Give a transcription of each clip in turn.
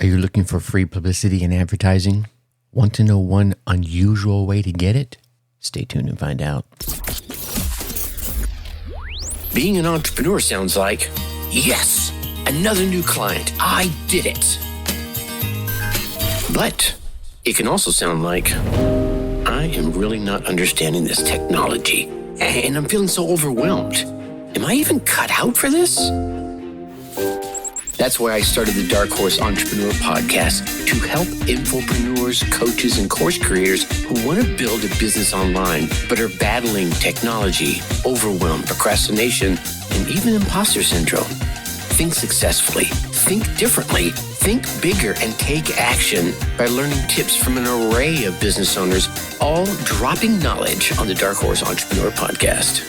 Are you looking for free publicity and advertising? Want to know one unusual way to get it? Stay tuned and find out. Being an entrepreneur sounds like, yes, another new client. I did it. But it can also sound like, I am really not understanding this technology, and I'm feeling so overwhelmed. Am I even cut out for this? That's why I started the Dark Horse Entrepreneur Podcast, to help infopreneurs, coaches, and course creators who want to build a business online but are battling technology, overwhelm, procrastination, and even imposter syndrome. Think successfully, think differently, think bigger, and take action by learning tips from an array of business owners, all dropping knowledge on the Dark Horse Entrepreneur Podcast.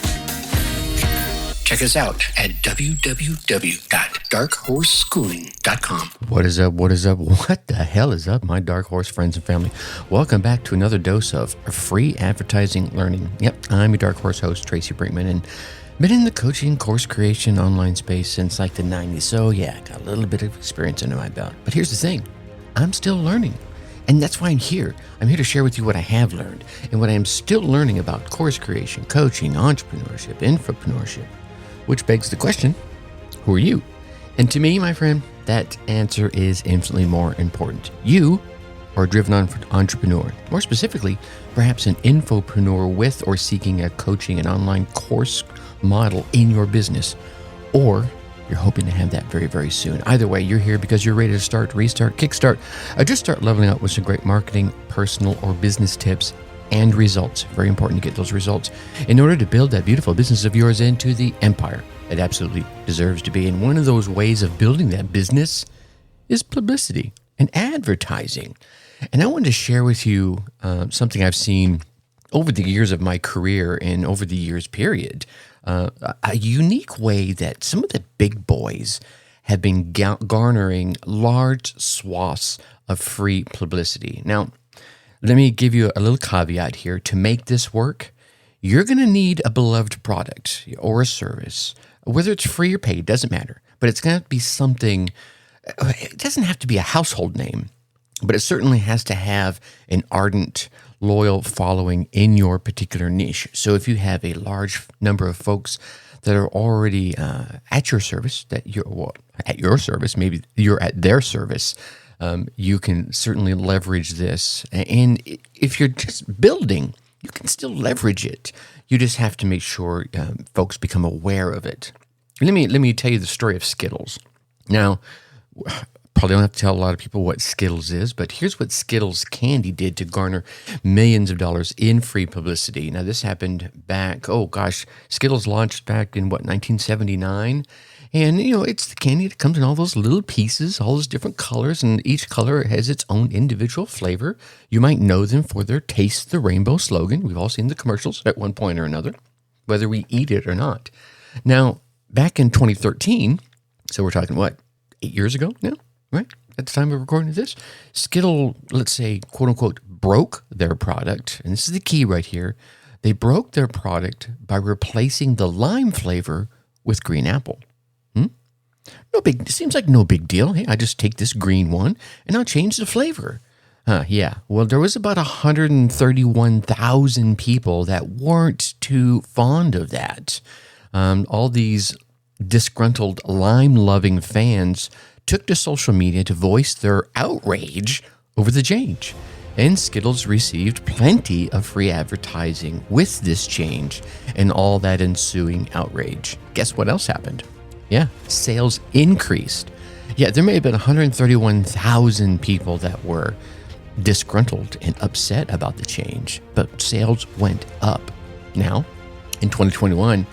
Check us out at www.darkhorseschooling.com. What is up? What is up? What the hell is up, my Dark Horse friends and family? Welcome back to another dose of free advertising learning. Yep, I'm your Dark Horse host, Tracy Brinkman, and been in the coaching, course creation, online space since like the 90s. So yeah, got a little bit of experience under my belt. But here's the thing, I'm still learning. And that's why I'm here. I'm here to share with you what I have learned and what I am still learning about course creation, coaching, entrepreneurship, infopreneurship. Which begs the question, who are you? And to me, my friend, that answer is infinitely more important. You are a driven entrepreneur. More specifically, perhaps an infopreneur with or seeking a coaching and online course model in your business. Or you're hoping to have that very, very soon. Either way, you're here because you're ready to start, restart, kickstart, or just start leveling up with some great marketing, personal, or business tips and results. Very important to get those results in order to build that beautiful business of yours into the empire it absolutely deserves to be. And one of those ways of building that business is publicity and advertising. And I wanted to share with you something I've seen over the years of my career and over the years period, a unique way that some of the big boys have been garnering large swaths of free publicity. Now, let me give you a little caveat here. To make this work, you're going to need a beloved product or a service, whether it's free or paid, doesn't matter. But it's going to be something, it doesn't have to be a household name, but it certainly has to have an ardent, loyal following in your particular niche. So if you have a large number of folks that are already at your service, maybe you're at their service, you can certainly leverage this. And if you're just building, you can still leverage it. You just have to make sure folks become aware of it. Let me tell you the story of Skittles. Now, probably don't have to tell a lot of people what Skittles is, but here's what Skittles candy did to garner millions of dollars in free publicity. Now, this happened back, Skittles launched back in 1979. And, it's the candy that comes in all those little pieces, all those different colors, and each color has its own individual flavor. You might know them for their Taste the Rainbow slogan. We've all seen the commercials at one point or another, whether we eat it or not. Now, back in 2013, so we're talking, 8 years ago now, right? At the time of recording this, Skittles, let's say, quote unquote, broke their product. And this is the key right here. They broke their product by replacing the lime flavor with green apple. It seems like no big deal. Hey, I just take this green one and I'll change the flavor. Yeah. Well, there was about 131,000 people that weren't too fond of that. All these disgruntled lime-loving fans took to social media to voice their outrage over the change. And Skittles received plenty of free advertising with this change and all that ensuing outrage. Guess what else happened? Yeah, sales increased. Yeah, there may have been 131,000 people that were disgruntled and upset about the change, but sales went up. Now, in 2021,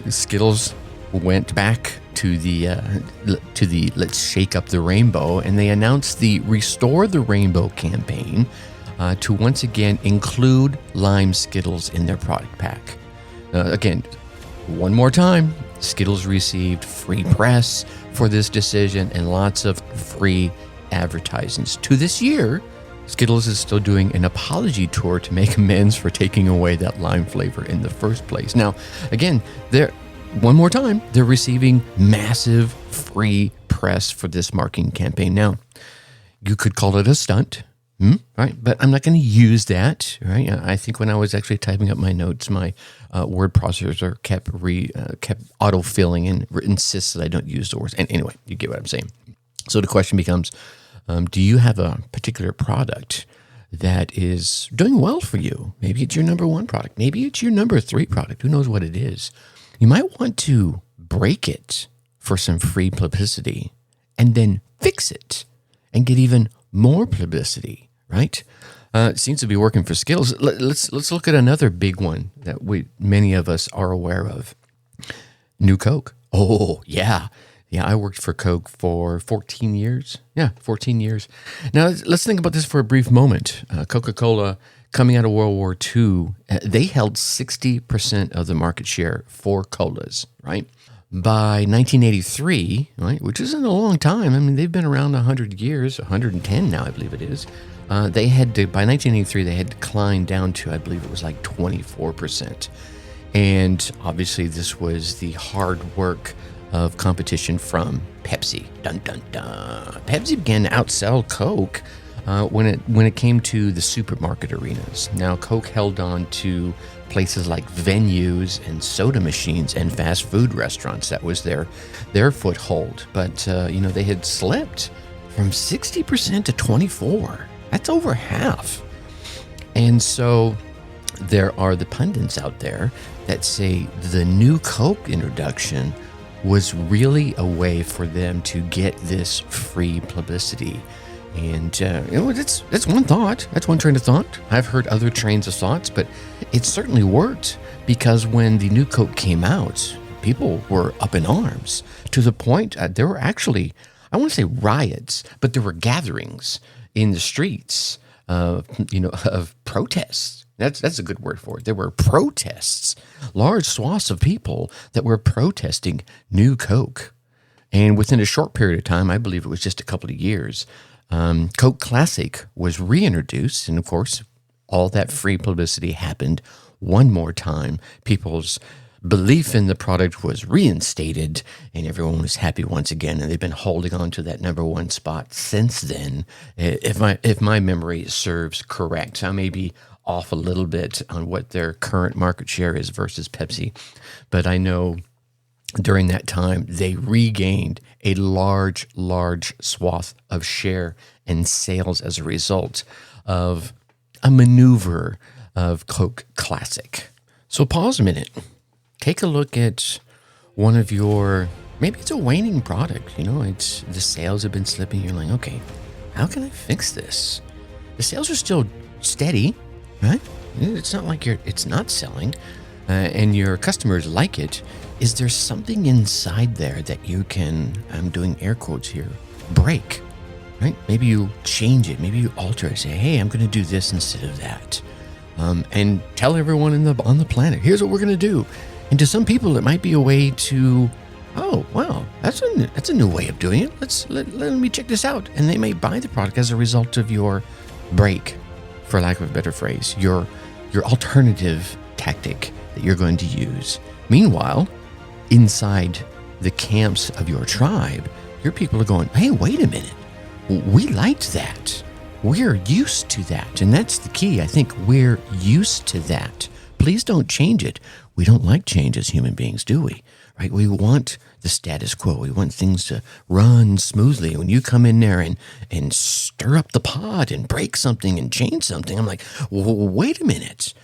Skittles went back to the Let's Shake Up the Rainbow, and they announced the Restore the Rainbow campaign to once again include lime Skittles in their product pack. Again, one more time, Skittles received free press for this decision and lots of free advertisements. To this year, Skittles is still doing an apology tour to make amends for taking away that lime flavor in the first place. Now, again, one more time, they're receiving massive free press for this marketing campaign. Now, you could call it a stunt, right? But I'm not going to use that, right? I think when I was actually typing up my notes, my word processor kept autofilling and insists that I don't use the words. And anyway, you get what I'm saying. So the question becomes, do you have a particular product that is doing well for you? Maybe it's your number one product. Maybe it's your number 3 product. Who knows what it is? You might want to break it for some free publicity and then fix it and get even more publicity, right? It seems to be working for Skittles. Let's look at another big one that many of us are aware of. New Coke. Oh, yeah. Yeah, I worked for Coke for 14 years. Yeah, 14 years. Now, let's think about this for a brief moment. Coca-Cola, coming out of World War II, they held 60% of the market share for colas, right? By 1983, right, which isn't a long time. I mean, they've been around 100 years, 110 now, I believe it is. By 1983, they had declined down to, I believe it was like 24%. And obviously, this was the hard work of competition from Pepsi. Dun, dun, dun. Pepsi began to outsell Coke when it came to the supermarket arenas. Now, Coke held on to places like venues and soda machines and fast food restaurants. That was their foothold. But, they had slipped from 60% to 24%. That's over half. And so there are the pundits out there that say the new Coke introduction was really a way for them to get this free publicity. And, that's one thought. That's one train of thought. I've heard other trains of thoughts, but it certainly worked because when the new Coke came out, people were up in arms to the point there were actually, I want to say riots, but there were gatherings in the streets of protests. That's a good word for it. There were protests, large swaths of people that were protesting new Coke. And within a short period of time, I believe it was just a couple of years, Coke Classic was reintroduced. And of course, all that free publicity happened one more time. People's belief in the product was reinstated and everyone was happy once again. And they've been holding on to that number 1 spot since then. If my memory serves correct, I may be off a little bit on what their current market share is versus Pepsi. But I know during that time, they regained a large swath of share and sales as a result of a maneuver of Coke Classic. So pause a minute. Take a look at one of your, maybe it's a waning product. It's the sales have been slipping. You're like, okay, how can I fix this? The sales are still steady, right? It's not like it's not selling, and your customers like it. Is there something inside there that you can, I'm doing air quotes here, break, right? Maybe you change it. Maybe you alter it. Say, hey, I'm going to do this instead of that. And tell everyone on the planet, here's what we're going to do. And to some people, it might be a way to, oh, wow, that's a new way of doing it. Let me check this out. And they may buy the product as a result of your break, for lack of a better phrase, your alternative tactic that you're going to use. Meanwhile, inside the camps of your tribe, your people are going, hey, wait a minute. We liked that. We're used to that. And that's the key. I think we're used to that. Please don't change it. We don't like change as human beings, do we? Right? We want the status quo. We want things to run smoothly. When you come in there and stir up the pot and break something and change something, I'm like, wait a minute.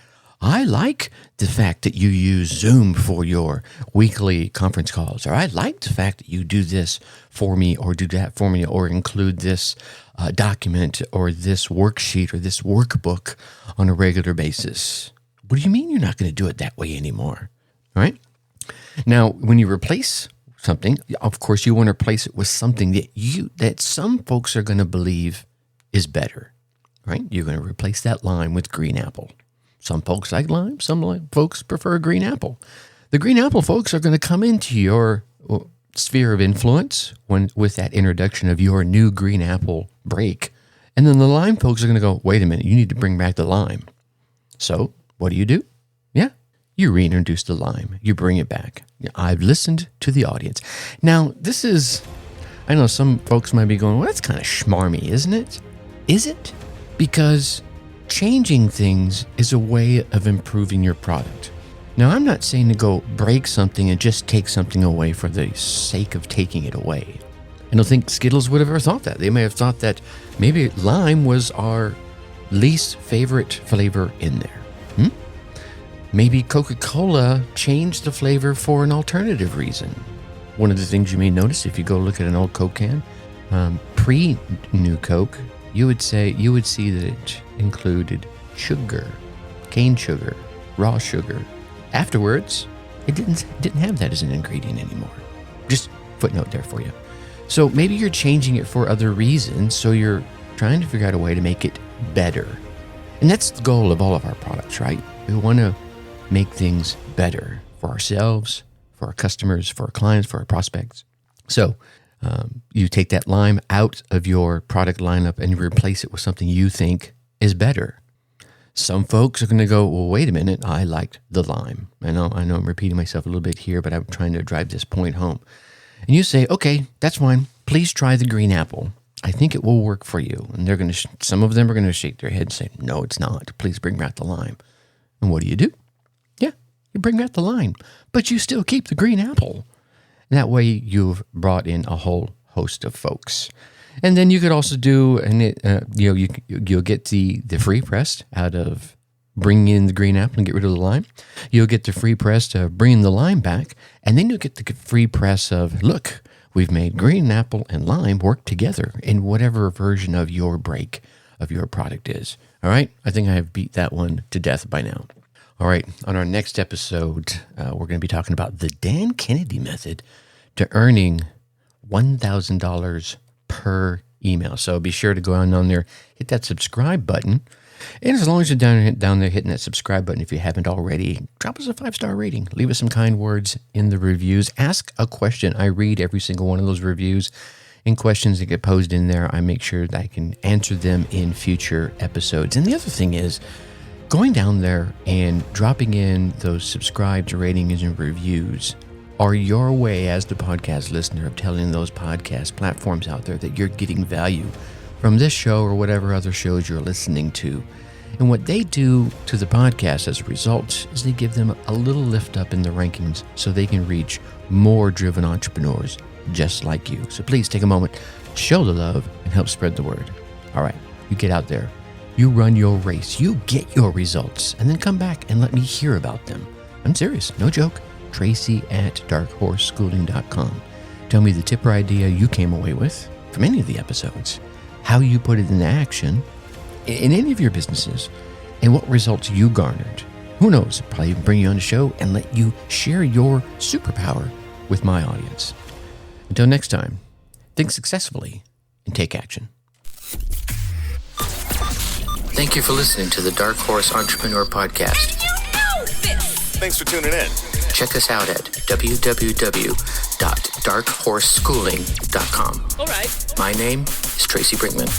I like the fact that you use Zoom for your weekly conference calls, or I like the fact that you do this for me or do that for me or include this document or this worksheet or this workbook on a regular basis. What do you mean you're not going to do it that way anymore? All right? Now, when you replace something, of course, you want to replace it with something that some folks are going to believe is better, right? You're going to replace that lime with green apple. Some folks like lime. Some folks prefer green apple. The green apple folks are going to come into your sphere of influence with that introduction of your new green apple break. And then the lime folks are going to go, wait a minute, you need to bring back the lime. So what do? Yeah, you reintroduce the lime. You bring it back. I've listened to the audience. Now, I know some folks might be going, well, that's kind of schmarmy, isn't it? Is it? Because changing things is a way of improving your product. Now, I'm not saying to go break something and just take something away for the sake of taking it away. I don't think Skittles would have ever thought that. They may have thought that maybe lime was our least favorite flavor in there. Maybe Coca-Cola changed the flavor for an alternative reason. One of the things you may notice if you go look at an old Coke can, pre-New Coke, you would see that it included sugar, cane sugar, raw sugar. Afterwards, it didn't have that as an ingredient anymore. Just footnote there for you. So maybe you're changing it for other reasons, so you're trying to figure out a way to make it better. And that's the goal of all of our products, right? We want to make things better for ourselves, for our customers, for our clients, for our prospects. So you take that lime out of your product lineup and you replace it with something you think is better. Some folks are going to go, well, wait a minute, I liked the lime. I know I'm repeating myself a little bit here, but I'm trying to drive this point home. And you say, okay, that's fine. Please try the green apple. I think it will work for you. And some of them are going to shake their head and say, no, it's not. Please bring back the lime. And what do? Yeah, you bring back the lime, but you still keep the green apple. And that way you've brought in a whole host of folks. And then you could also do, you'll get the free press out of bringing in the green apple and get rid of the lime. You'll get the free press to bring the lime back. And then you'll get the free press of, look, we've made green apple and lime work together in whatever version of your break of your product is. All right? I think I have beat that one to death by now. All right. On our next episode, we're going to be talking about the Dan Kennedy method to earning $1,000 per email. So be sure to go on there, hit that subscribe button. And as long as you're down there hitting that subscribe button, if you haven't already, drop us a 5-star rating. Leave us some kind words in the reviews. Ask a question. I read every single one of those reviews and questions that get posed in there. I make sure that I can answer them in future episodes. And the other thing is going down there and dropping in those subscribes, ratings, and reviews are your way as the podcast listener of telling those podcast platforms out there that you're getting value from this show or whatever other shows you're listening to. And what they do to the podcast as a result is they give them a little lift up in the rankings so they can reach more driven entrepreneurs just like you. So please take a moment, show the love, and help spread the word. All right, you get out there, you run your race, you get your results, and then come back and let me hear about them. I'm serious, no joke. Tracy@darkhorseschooling.com. Tell me the tip or idea you came away with from any of the episodes, how you put it into action in any of your businesses, and what results you garnered. Who knows, probably even bring you on the show and let you share your superpower with my audience. Until next time, think successfully and take action. Thank you for listening to the Dark Horse Entrepreneur Podcast. And you know this! Thanks for tuning in. Check us out at www.darkhorseschooling.com. All right. My name is Tracy Brinkman.